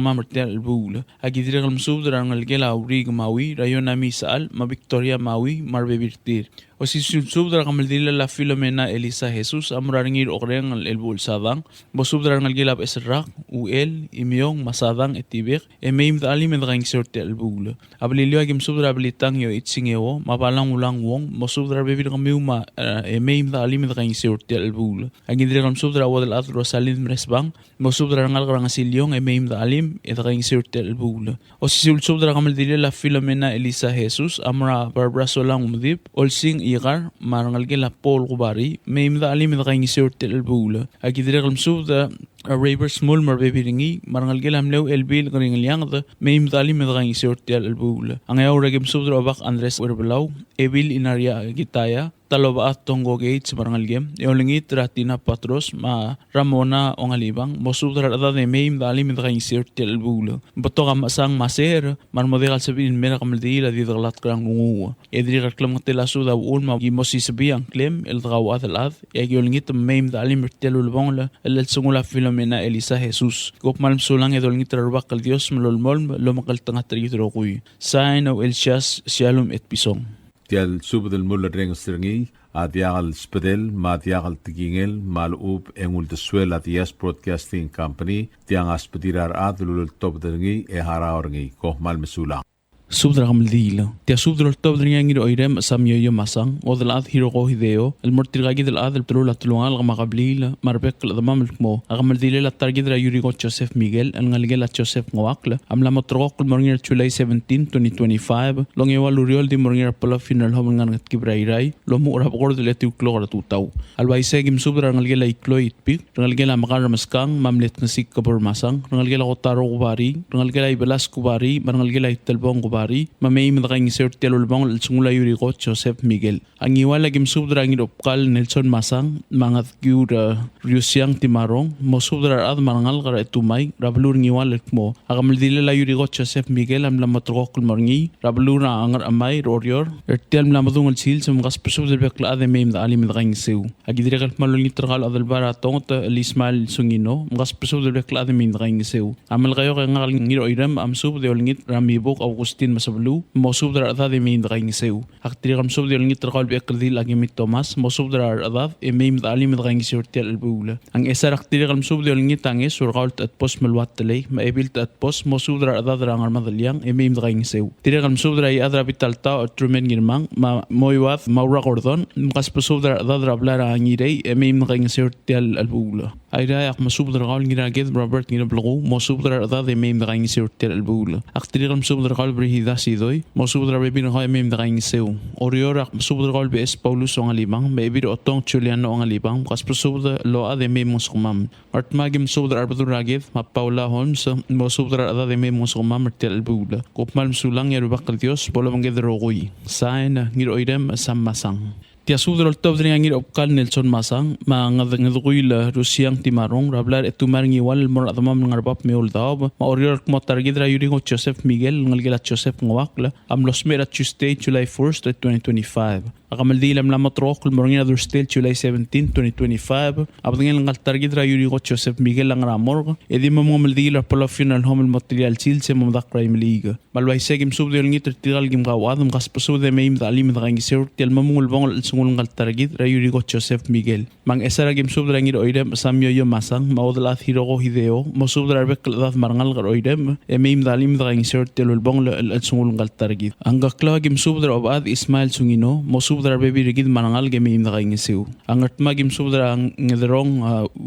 mamertel albul. Agidiregal msubdra ang algela Aurig Maui, Rayon Nami Saal, Ma Victoria Maui, Marbebirtir. O si subdra kamaldila la Filomena Elisa Jesus amraringir okreng al elbul sadang bosubdra ngalgilap esrak UL imyong masadang etibek emeim da alim da ging sorte albul ablilio agim subdra blitang yo itsingewo mapalang ulang wong mosubdra bebir kamiuma emeim da alim da ging sorte albul agidre kam subdra wadal at Rosalind Mresbang mosubdra ngalgrang asilyong emeim da alim da ging sorte albul o si subdra kamaldila la Filomena Elisa Jesus amra Barbara Solang umdip olsing igar marangal gela Paul Kubari meim da alim da ging sorte albul agidre kam subdra Raver small marbebiringi marangal gelam lew elbil gringliang da meim da alim da ging sorte albul ang ayaw ragim subdra bak Andres Werbelaw Evil Inaria Gitaya Taloba at Tongo Gates marangal gem eolingit Ratina Patros ma Ramona ongalibang mosudra da de meim da alim da ging sorte albul boto kam sang maser marmodegal sabin mera kamaldila di daglat krang ngungu edri reklam tela suda ulma gimosi sabiang klem el drawat alad eolingit meim da alim telul bongla el sungula Filomena Elisa Jesus gop malm sulang edolingit rarbakal Dios mlolmol lo makal tangatritro kuy sign of Elsias Shalom et Pisong tial subdel mulla reng stringi adiagal spedel madiagal tigingel malub engul de suela dias broadcasting company tiang aspedirar adlul top dengi e haraorngi ko mal mesulang subdra kamaldila tia subdra top dringa ngir oirem samyo yo masang odal ad hiro go hideo el mortirga gidel ad el trula tulungal makablila marbek la mamel mo agamaldila la targidra yurigo Joseph Miguel el ngalgela Joseph ngwakla amla motrok morngir July 17 2025 longewa luriol di morngir pala final hom ngan kibrairai lo mu ora bogor de letu klora tutaw albaise gim subdra ngalgela ikloit pik ngalgela makar maskang mamlet nasik kabor masang ngalgela kotaro kubari ngalgela ibelas kubari ngalgela itelbong kubari mameim da ging sortel ulbong sungula yurigo Joseph Miguel ang iwala gim subdra ngir opkal Nelson Masang mangat gyura Rusiang Timarong mo subdra ad marangal kara etumay rablur ngiwal mo agamaldila la yurigo Joseph Miguel am la matrok morngi rablur na angar amay rorior ertel la madungal sil sum gas pusubdra bekla ade meim da alim da ging seu agidire kal malungi tragal adal bara tongot Ismail Sungino gas pusubdra bekla ade meim da ging seu amal gayo ngal ngir oiram am sub de olngit ramibok Augustin Agustin masablu mosubdra adad emeim daqaing seu aktirigam subdi ngit traqal bi akrdil agimit Thomas mosubdra adad emeim dalim daqaing seu tel albula ang esar aktirigam subdi ngit tanges surqalt at pos malwat tele ma ebilt at pos mosubdra adad rangar madalyang emeim daqaing seu tirigam subdra I adra bitalta trumen girmang ma moywat maura gordon mqas posubdra adad rablara angirei emeim daqaing seu tel albula ayra ak masubdra qal ngira ged Robert ngira blgu mosubdra adad emeim daqaing seu tel albula aktirigam subdra qal brihida sidoy mosubdra bebin qal emeim daqaing seu oriora mosubdra qal bes Paulus ongalibang mebir otong Juliano ongalibang mqas posubdra lo ad emeim mosqmam artmagim subdra arbadura ged ma Paula Holmes mosubdra adad emeim mosqmam tel albula kopmal sulang ya rubakal Dios bola mangedrogui sain ngir oidem sammasang Tia subdra top dring ngir opkal Nelson Masang ma ngadguil Rusiang timarong rablar etumar ngiwal mor adamam ngarbap meul daob ma orior motar gidra yuringo Joseph Miguel ngalgela Joseph ngwakla am los mera Tuesday July 1st 2025 akamal dilam la matrok morngina Thursday July 17 2025 abdingel ngaltar gidra yuringo Joseph Miguel ngramor edim momel dila pala final home material silse momdak crime league malwai segim subdra ngit tigal gim gawad mqaspasu de meim dalim drangi seur tel mamul bongol sungul ngaltargid rayurigo Joseph Miguel mang esara gim subdra ngir oidem samyo yo masang maudlat hirogo hideo mosubdra beklat marngal gar oidem emeim dalim drangi seur telul bongol sungul ngaltargid anga kla gim subdra obad Ismail sungino mosubdra bebi rigid marngal gemeim drangi seu angat magim subdra ngedrong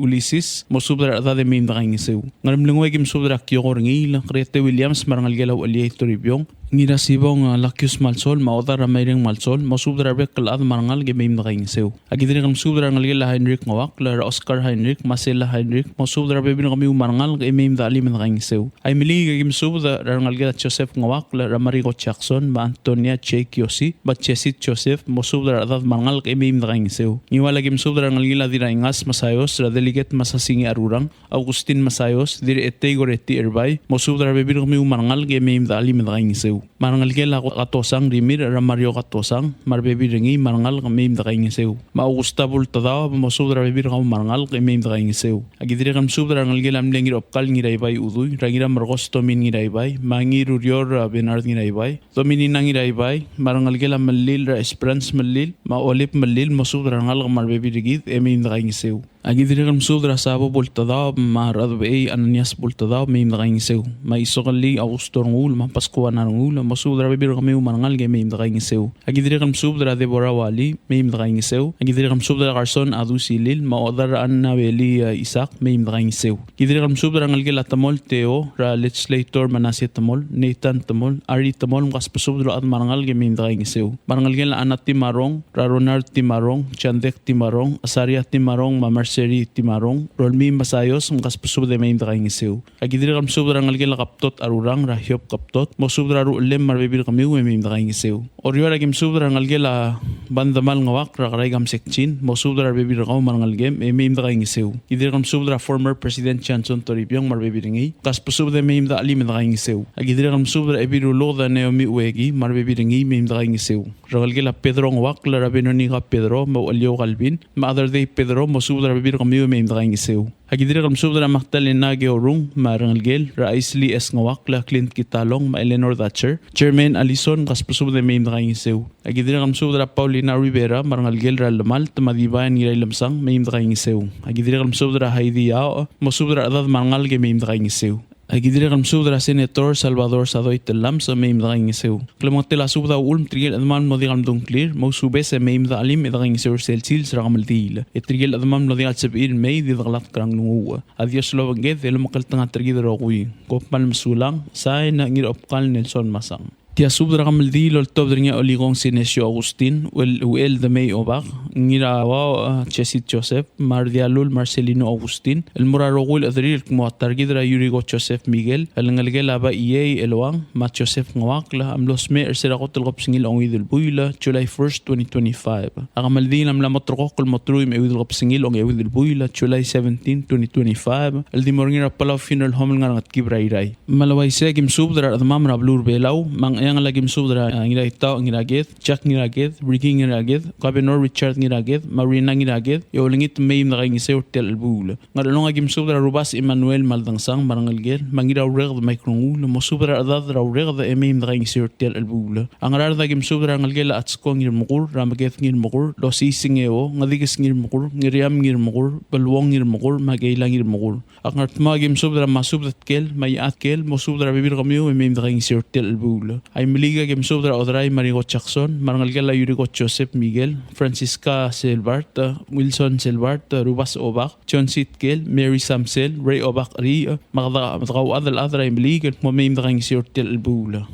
Ulysses mosubdra adade meim drangi seu ngarmlingwe gim subdra kyogor ngil Krete Williams marngal gelaw ali toribyong ngira sibong lakyus malsol maudar maireng malsol mosubdra beklad marngal gemeim daqaing seu agidri ngam subdra ngalgela Heinrich ngawak la Oscar Heinrich Marcela Heinrich mosubdra bebin ngami marngal gemeim dalim daqaing seu ay mili gim subdra ngalgela Joseph ngawak la Ramarigo Jackson ma Antonia Jake Yosi ba Chesit Joseph mosubdra adad marngal gemeim daqaing seu niwala gim subdra ngalgela diraingas Masayos ra delegate masasingi arurang Augustin Masayos dir etay goreti erbay mosubdra bebin ngami marngal gemeim dalim daqaing seu marngal gela katosang rimir Ramario katosang marbebi ringi marngal gemeim daqaing seu ma Augusta bultada mosubdra bebir ngam marngal gemeim daqaing seu agidri ngam subdra ngalgela mlengir opkal ngiraibay uduy rangira margos tomin ngiraibay mangir urior Bernard ngiraibay tomini nangiraibay marngal gela malil ra Esperance malil ma Olip malil mosubdra ngal marbebi rigid emeim daqaing seu agidri ngam subdra sabo bultada ma radbei Ananias bultada meim daqaing seu ma isogali Augusto ngul ma Pascual ngul mosubdra bebir ngam marngal gemeim daqaing seu agidri ngam subdra Deborah Wali meim daqaing seu agidri ngam subdra Carson Adusilil ma odar Anna Beli Isaac meim daqaing seu agidri ngam subdra ngalgela Tamol Teo ra legislator Manasseh Tamol Nathan Tamol Ari Tamol ngas pasubdra at marngal gemeim daqaing seu marngalgela Anat Timarong ra Ronald Timarong Chandek Timarong Asaria Timarong ma Marceri Timarong Rolmi Masayos ngas pasubdra meim daqaing seu agidri ngam subdra ngalgela Kaptot Arurang ra Hiop Kaptot mosubdra lem marbebir kami meim daqaing seu oriora gim subdra ngalgela bandamal ngawak ra gam sekchin mosubdra bebir qaw marngal gem meim daqaing seu idri gam subdra former president Johnson Toribyong marbebiringi kas pusubdra meim da ali daqaing seu agidri gam subdra ebirulo da Naomi Wegi marbebiringi meim daqaing seu ragalgela Pedro ngawak la rabenoni ga Pedro mo alyo galbin ma other day Pedro mosubdra bebir kami meim daqaing seu agidri gam subdra Magdalena Georung marngalgel ra Isli S ngawak la Clint Kitalong ma Eleanor Thatcher Chairman Alison kaspusubdra meim daqaing seu agidri gam subdra Paulina Rivera marngalgel ra Lamal tamadibayan ngiray lamsang meim daqaing seu agidri gam subdra Heidi Yao mosubdra adad marngal ge meim daqaing seu agidri gam subdra Senator Salvador Sadoy telam sa meim daqaing seu klamotela subda ulm trigel adman modigam dunklir mo subes meim da alim daqaing seu selsil sragamel dil etrigel adman modigal sabir mei di daglat krang nungu adios lo banged elo makaltanga trigil rogui kopal msulang sai na ngir opkal Nelson Masang tia subdra kamel dil ol tobdringa oligong Sinesio Agustin wel de mei obak ngira wa Chesit Joseph Mardialul Marcelino Agustin el murarogul adrir mo targidra Yurigo Joseph Miguel el ngalgela ba iye elwang ma Joseph ngawak la amlos me erseragot el gopsingil ongidul buila July 1st 2025 akamal din am la motrokol motruy me widul gopsingil ongidul buila July 17 2025 el dimorngira palaw funeral home ngangat kibrairay malaway segim subdra admam rablur belaw mang Ayang lagim subdra ngira itaw ngiragit, Jack ngiragit, Ricky ngiragit, Kabinor Richard ngiragit, Marina ngiragit, yolingit may nakaing iseo tel albula. Ngadalong agim subdra Rubas Emmanuel maldangsang marangalgel, mangira regd microngul, mo subdra adad raw regd may nakaing iseo tel albula. Ang arada agim subdra ngalgel at skong ngir mukur, ramaget ngir mukur, lo sisingeo, ngadigis ngir mukur, ngiriam ngir mukur, balwong ngir mukur, magailang ngir mukur. Ang artma agim subdra masubdat kel, mayat kel, mo subdra bibir kamiyo may nakaing iseo tel albula. Ay miliga agim subdra odray Marigo Jackson, marangalgel Yurigo Joseph Miguel, Francisca Silbart, Wilson Silbart, Rubas Obak, John Sitkel, Mary Samsel, Ray Obak Ri, magdagaw adal ay miliga mo may nakaing iseo tel albula.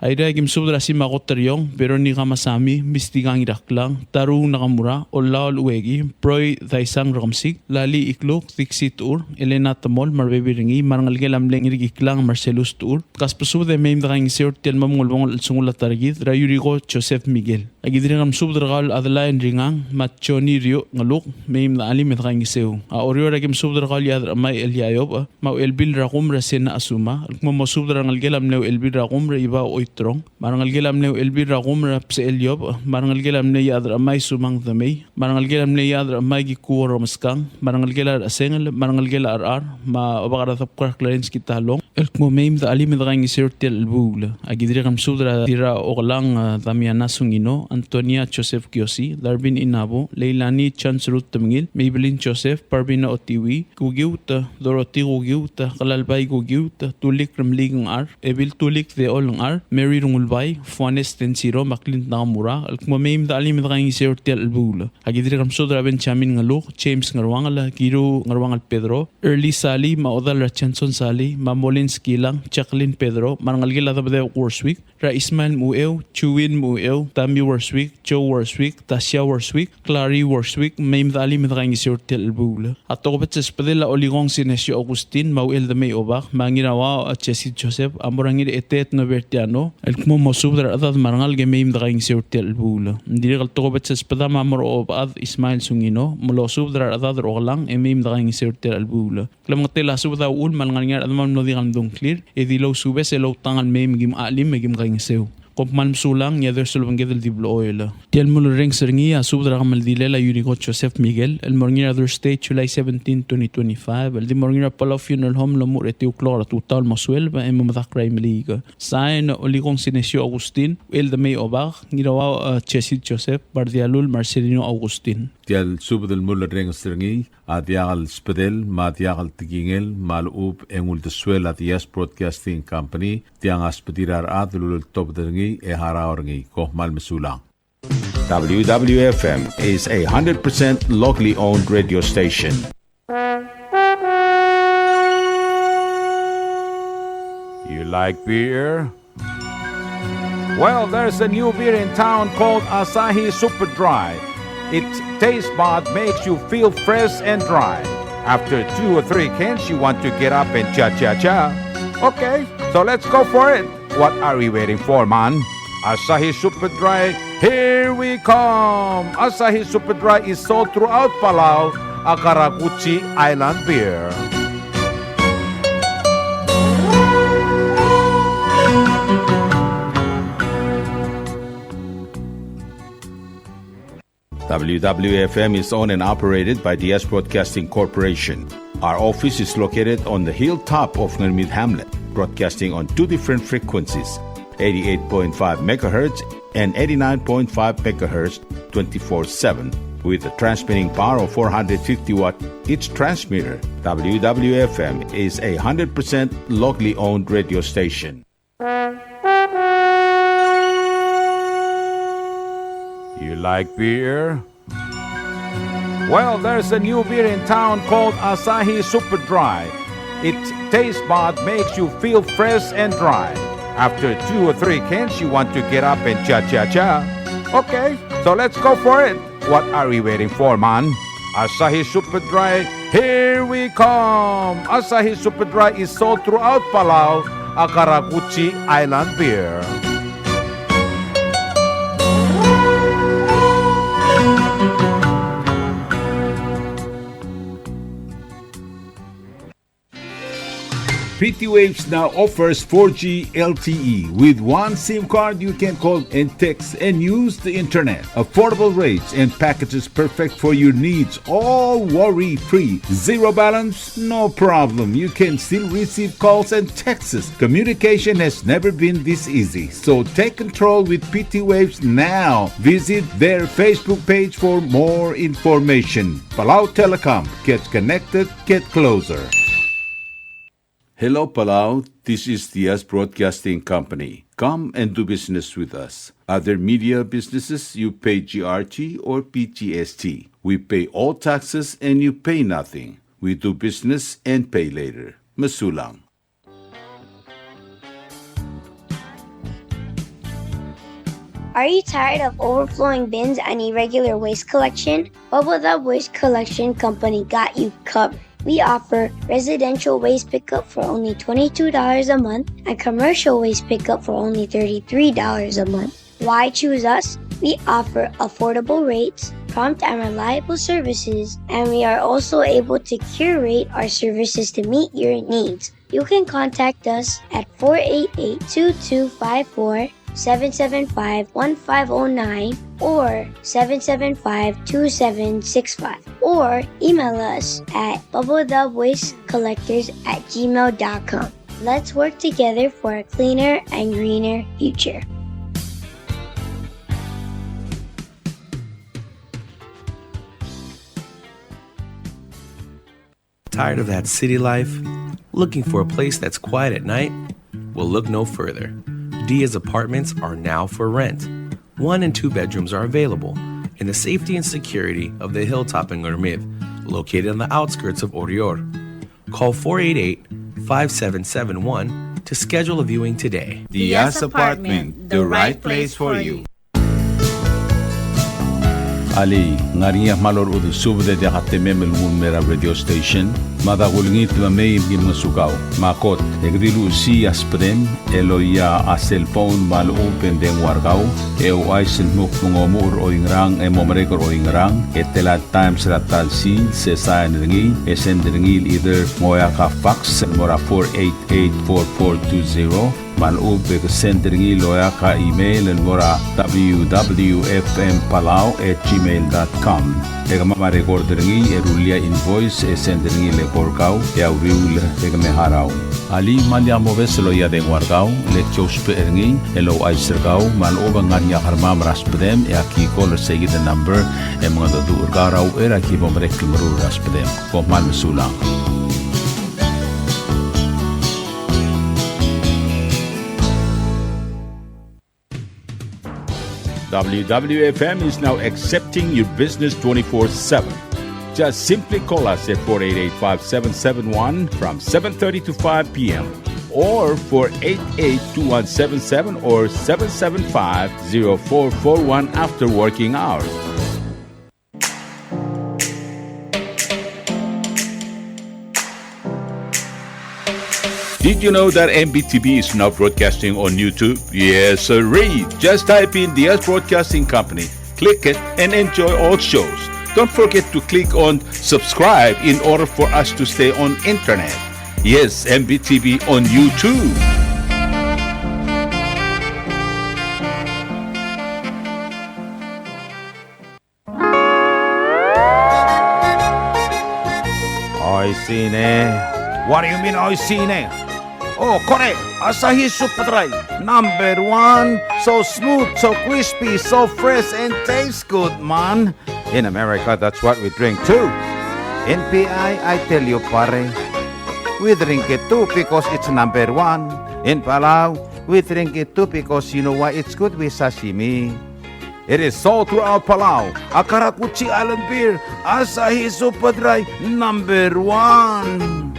Ayda agim subdra si makotaryong pero ni kamasami mistigang iraklang tarung nakamura o laol uwegi proy thaisang rakamsik lali iklok tiksit ur Elena Tamol marbebiringi marangalgel amleng irigiklang Marcelus tur kas pasubda may mdakang iseo tel mamungulbong sungula tarigid Rayurigo Joseph Miguel agidiringam subdra gal adalayan ringang machoni rio ngaluk may mdaalim mdakang iseo orio agim subdra gal yadra may elyayob mau elbil rakum rasena asuma mo subdra ngalgel amlew elbil rakum iba Trong marangal gelam ne elbi ragum rap se elyob marangal gelam ne yadra mai sumang damay marangal gelam ne yadra mai gi kuoro maskang marangal gelar asengel marangal gelar ar ma obagara tap clarence kitalong el momeim da ali medrang isertel bul agidri kam sudra dira oglang damiana sungino Antonia Joseph Kiosi Darwin Inabo Leilani Chansrut Tamngil Maybelline Joseph Parvina Otiwi Gugiuta Dorothy Gugiuta Kalalbay Gugiuta Tulik Ramligang ar Evil Tulik de Olong ar Mary Rungulbay, Fuanes Tensiro, Maclint Nakamura, Alkmameim da alim da iseo tel albula. Agidri kamsodra Benjamin Ngaluk, James Ngarwangala, Giro Ngarwangal Pedro, Early Sally, Maodal Rachanson Sally, Mamolin Skilang, Jacqueline Pedro, Marangalgila da Warswick, Ra Ismail Muew, Chuwin Muew, Tammy Warswick, Joe Warswick, Tasha Warswick, Clary Warswick, Maim da alim da iseo tel albula. At tokopet sa spadela oligong sinesyo Augustin, Mauel da may obak, Mangirawa at Jesse Joseph, Amorangir etet no Bertiano, el como mosubdra adad marangal gemeim dagaing seurtel bula ndiri gal tokobet sa spada mamor obad Ismail Sungino mulo subdra adad rogalang emeim dagaing seurtel bula klam ngatela subda ul malangal admam no digan dong clear edilo subes elo tangan meim gim alim megim gaing seu Kopman sulang yadher sulbang gedel diblo oil. Tiel mul ring seringi asubdra kamal dilela Yurigo Joseph Miguel el morngira other state July 17, 2025 el di morngira Palau funeral home lamur eti uklora tutal masuel ba emo madakray maliga. Sain oligong sinesyo Agustin el de may obak ngirawa Chesid Joseph Bardialul Marcelino Agustin. Tiel subdel mul ring seringi adiagal spedel madiagal tigingel malub engul de suel at Yes Broadcasting Company tiang aspedirar adlul top dengi eharaorngi kohmal mesulang. WWFM is a 100% locally owned radio station. You like beer? Well, there's a new beer in town called Asahi Super Dry. Its taste bud makes you feel fresh and dry. After 2 or 3 cans, you want to get up and cha-cha-cha. Okay, so let's go for it. What are we waiting for, man? Asahi Super Dry, here we come! Asahi Super Dry is sold throughout Palau, a Karakuchi Island beer. WWFM is owned and operated by the Yes Broadcasting Corporation. Our office is located on the hilltop of Nurmid Hamlet, broadcasting on 2 different frequencies, 88.5 MHz and 89.5 MHz 24/7, with a transmitting power of 450 watt each transmitter. WWFM is a 100% locally owned radio station. You like beer? Well, there's a new beer in town called Asahi Super Dry. Its taste bud makes you feel fresh and dry. After 2 or 3 cans, you want to get up and cha-cha-cha. Okay, so let's go for it. What are we waiting for, man? Asahi Super Dry, here we come! Asahi Super Dry is sold throughout Palau, a Karakuchi Island beer. PT Waves now offers 4G LTE. With one SIM card, you can call and text and use the internet. Affordable rates and packages perfect for your needs. All worry-free. Zero balance? No problem. You can still receive calls and texts. Communication has never been this easy. So take control with PT Waves now. Visit their Facebook page for more information. Palau Telecom. Get connected, get closer. Hello, Palau. This is the US Broadcasting Company. Come and do business with us. Other media businesses, you pay GRT or PGST. We pay all taxes and you pay nothing. We do business and pay later. Masulang. Are you tired of overflowing bins and irregular waste collection? WWF Waste Collection Company got you covered. We offer residential waste pickup for only $22 a month and commercial waste pickup for only $33 a month. Why choose us? We offer affordable rates, prompt and reliable services, and we are also able to curate our services to meet your needs. You can contact us at 488-2254, 775-1509, or 775-2765, or email us at bubblethewastecollectors@gmail.com. Let's work together for a cleaner and greener future. Tired of that city life? Looking for a place that's quiet at night? Well, look no further. Dia's apartments are now for rent. 1 and 2 bedrooms are available in the safety and security of the Hilltop in Gurmid, located on the outskirts of Orior. Call 488-5771 to schedule a viewing today. Dia's Apartment, the right place for you. Ali, ngariya malor udu subde de hatte memel mera radio station. Mada gulngit ma may gim sugaw. Makot, egdilu si aspren, eloya a cellphone mal open den wargaw. Eu aisen muk mungomur o ingrang e momrekor o ingrang. Etela times ratal si se sain ringi, esen ringil either moya ka fax mora 488-4420. Malub ke sendringi loya ka email en mora www.fmpalau@gmail.com. Ega mama recorderingi erulia invoice e sendringi le korkau e auriul ega meharau. Ali malia moves loya de wargau le chospe eringi elo aisergau maloba ngania harmam raspedem e aki call segi the number e mga do urgarau era ki bomrek mru raspedem ko mal mesulang. WWFM is now accepting your business 24/7. Just simply call us at 488-5771 from 7:30 to 5 p.m. or 488-2177 or 775-0441 after working hours. Did you know that MBTV is now broadcasting on YouTube? Yes, sirree. Just type in the US Broadcasting Company, click it, and enjoy all shows. Don't forget to click on subscribe in order for us to stay on internet. Yes, MBTV on YouTube. Oisine. What do you mean, oisine? Oh, correct. Asahi Super Dry. Number 1. So smooth, so crispy, so fresh, and tastes good, man. In America, that's what we drink too. In PI, I tell you, pare, we drink it too because it's number 1. In Palau, we drink it too because you know why it's good with sashimi. It is sold throughout Palau. Akarakuchi Island Beer, Asahi Super Dry, number 1.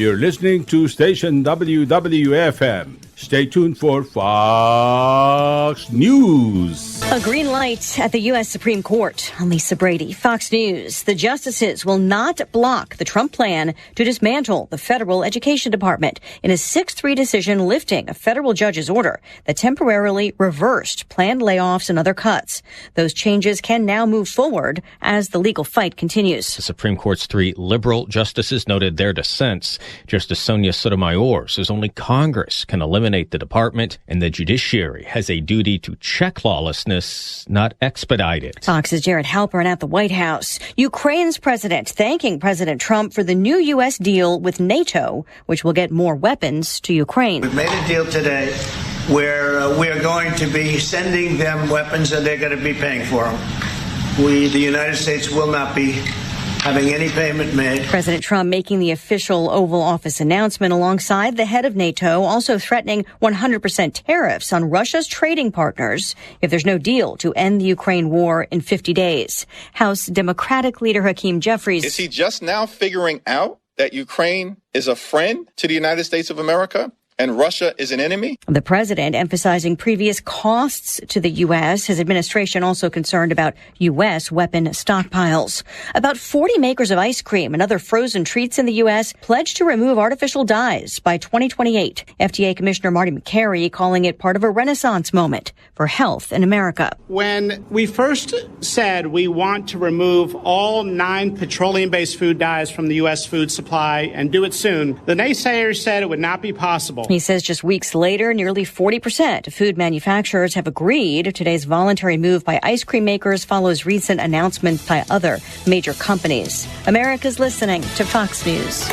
You're listening to station WWFM, Stay tuned for Fox News. A green light at the U.S. Supreme Court. I'm Lisa Brady, Fox News. The justices will not block the Trump plan to dismantle the federal education department in a 6-3 decision lifting a federal judge's order that temporarily reversed planned layoffs and other cuts. Those changes can now move forward as the legal fight continues. The Supreme Court's 3 liberal justices noted their dissents. Justice Sonia Sotomayor says only Congress can eliminate the department, and the judiciary has a duty to check lawlessness, not expedite it. Fox's Jared Halpern at the White House. Ukraine's president thanking President Trump for the new U.S. deal with NATO, which will get more weapons to Ukraine. We've made a deal today where we are going to be sending them weapons and they're going to be paying for them. The United States, will not be having any payment made. President Trump making the official Oval Office announcement alongside the head of NATO, also threatening 100% tariffs on Russia's trading partners if there's no deal to end the Ukraine war in 50 days. House Democratic leader Hakeem Jeffries. Is he just now figuring out that Ukraine is a friend to the United States of America and Russia is an enemy? The president emphasizing previous costs to the U.S., his administration also concerned about U.S. weapon stockpiles. About 40 makers of ice cream and other frozen treats in the U.S. pledged to remove artificial dyes by 2028. FDA Commissioner Marty McCary calling it part of a renaissance moment for health in America. When we first said we want to remove all 9 petroleum-based food dyes from the U.S. food supply and do it soon, the naysayers said it would not be possible. He says just weeks later, nearly 40% of food manufacturers have agreed. Today's voluntary move by ice cream makers follows recent announcements by other major companies. America's listening to Fox News.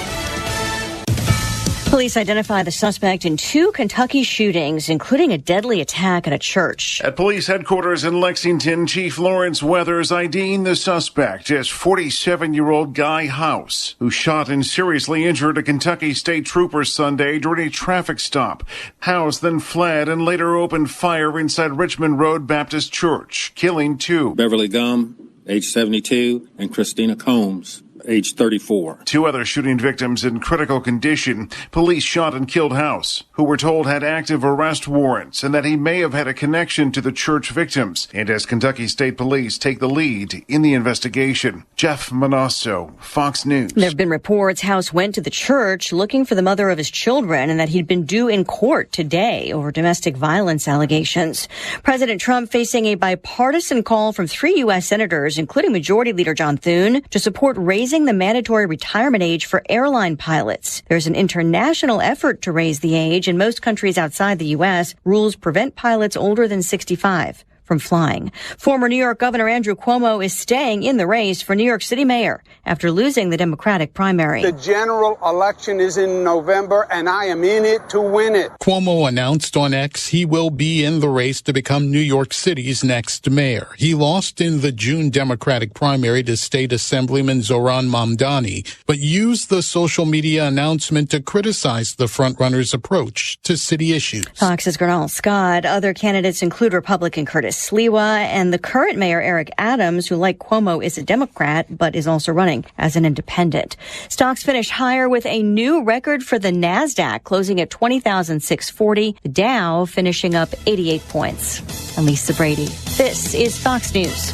Police identify the suspect in 2 Kentucky shootings, including a deadly attack at a church. At police headquarters in Lexington, Chief Lawrence Weathers IDing the suspect as 47-year-old Guy House, who shot and seriously injured a Kentucky state trooper Sunday during a traffic stop. House then fled and later opened fire inside Richmond Road Baptist Church, killing 2. Beverly Gum, age 72, and Christina Combs, age 34. 2 other shooting victims in critical condition. Police shot and killed House, who were told had active arrest warrants and that he may have had a connection to the church victims. And as Kentucky State Police take the lead in the investigation. Jeff Manasso, Fox News. There have been reports House went to the church looking for the mother of his children and that he'd been due in court today over domestic violence allegations. President Trump facing a bipartisan call from 3 U.S. senators, including Majority Leader John Thune, to support raising the mandatory retirement age for airline pilots. There's an international effort to raise the age. In most countries outside the U.S., rules prevent pilots older than 65 from flying. Former New York Governor Andrew Cuomo is staying in the race for New York City mayor after losing the Democratic primary. The general election is in November, and I am in it to win it. Cuomo announced on X he will be in the race to become New York City's next mayor. He lost in the June Democratic primary to State Assemblyman Zohran Mamdani, but used the social media announcement to criticize the frontrunner's approach to city issues. Fox's Gernal Scott. Other candidates include Republican Curtis Sliwa and the current mayor Eric Adams, who, like Cuomo, is a Democrat but is also running as an independent. Stocks finished higher with a new record for the NASDAQ, closing at 20,640. The Dow finishing up 88 points. I'm Lisa Brady. This is Fox News.